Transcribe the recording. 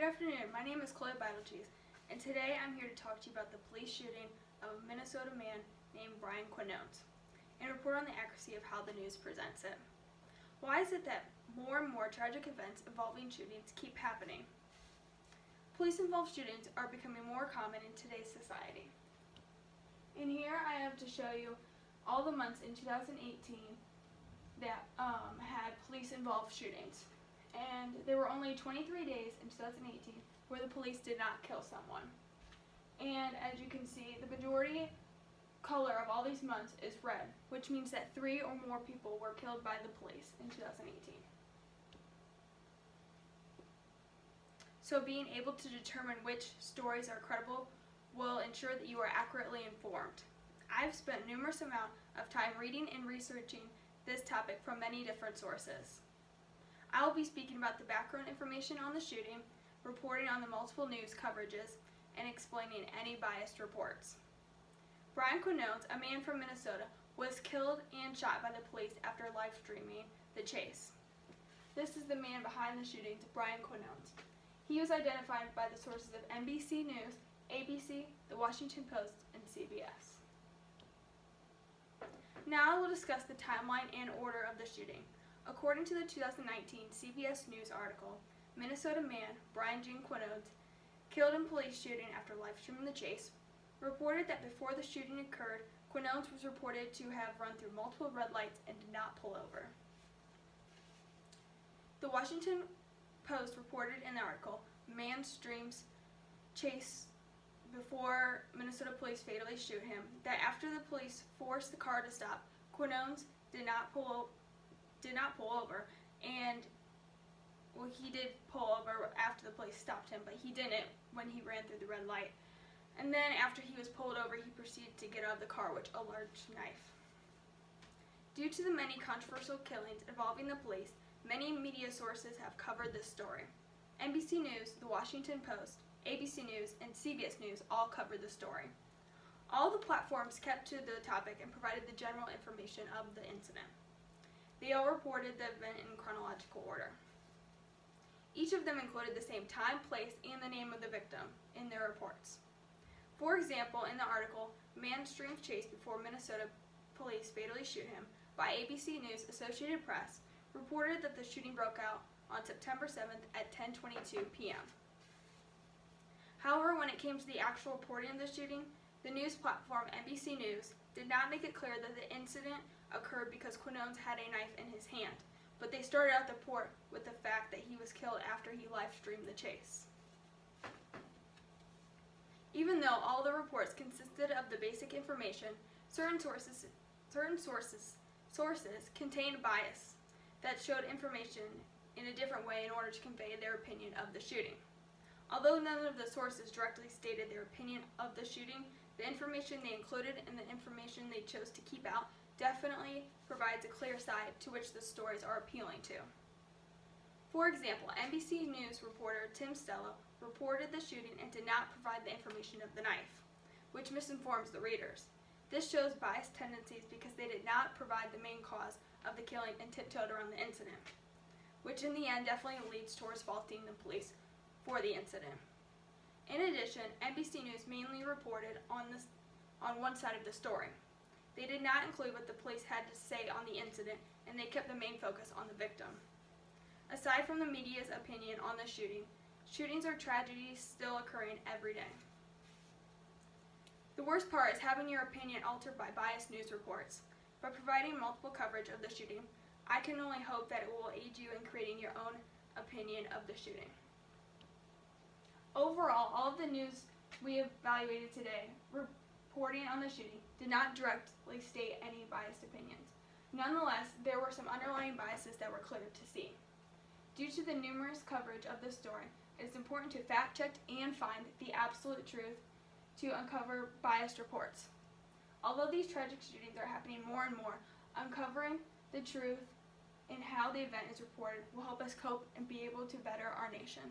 Good afternoon. My name is Chloe Beitelgeuse, and today I'm here to talk to you about the police shooting of a Minnesota man named Brian Quinones and report on the accuracy of how the news presents it. Why is it that more and more tragic events involving shootings keep happening? Police-involved shootings are becoming more common in today's society. And here I have to show you all the months in 2018 that had police-involved shootings. And there were only 23 days in 2018 where the police did not kill someone. And as you can see, the majority color of all these months is red, which means that 3 or more people were killed by the police in 2018. So being able to determine which stories are credible will ensure that you are accurately informed. I've spent numerous amount of time reading and researching this topic from many different sources. I will be speaking about the background information on the shooting, reporting on the multiple news coverages, and explaining any biased reports. Brian Quinones, a man from Minnesota, was killed and shot by the police after live streaming the chase. This is the man behind the shootings, Brian Quinones. He was identified by the sources of NBC News, ABC, The Washington Post, and CBS. Now I will discuss the timeline and order of the shooting. According to the 2019 CBS News article, Minnesota man Brian Jean Quinones, killed in police shooting after live streaming the chase, reported that before the shooting occurred, Quinones was reported to have run through multiple red lights and did not pull over. The Washington Post reported in the article, man streams chase before Minnesota police fatally shoot him, that after the police forced the car to stop, Quinones did not pull over, and he did pull over after the police stopped him, but he didn't when he ran through the red light. And then after he was pulled over, he proceeded to get out of the car with a large knife. Due to the many controversial killings involving the police, many media sources have covered this story. NBC News, The Washington Post, ABC News, and CBS News all covered the story. All the platforms kept to the topic and provided the general information of the incident. They all reported the event in chronological order. Each of them included the same time, place, and the name of the victim in their reports. For example, in the article, Man Streams Chase Before Minnesota Police Fatally Shoot Him by ABC News Associated Press reported that the shooting broke out on September 7th at 10:22 p.m. However, when it came to the actual reporting of the shooting, the news platform NBC News did not make it clear that the incident occurred because Quinones had a knife in his hand, but they started out the report with the fact that he was killed after he live streamed the chase. Even though all the reports consisted of the basic information, certain sources contained bias that showed information in a different way in order to convey their opinion of the shooting. Although none of the sources directly stated their opinion of the shooting, the information they included and the information they chose to keep out definitely provides a clear side to which the stories are appealing to. For example, NBC News reporter Tim Stello reported the shooting and did not provide the information of the knife, which misinforms the readers. This shows biased tendencies because they did not provide the main cause of the killing and tiptoed around the incident, which in the end definitely leads towards faulting the police for the incident. In addition, NBC News mainly reported on one side of the story. They did not include what the police had to say on the incident, and they kept the main focus on the victim. Aside from the media's opinion on the shooting, shootings are tragedies still occurring every day. The worst part is having your opinion altered by biased news reports. By providing multiple coverage of the shooting, I can only hope that it will aid you in creating your own opinion of the shooting. Overall, all of the news we evaluated today reporting on the shooting did not directly state any biased opinions. Nonetheless, there were some underlying biases that were clear to see. Due to the numerous coverage of this story, it is important to fact-check and find the absolute truth to uncover biased reports. Although these tragic shootings are happening more and more, uncovering the truth in how the event is reported will help us cope and be able to better our nation.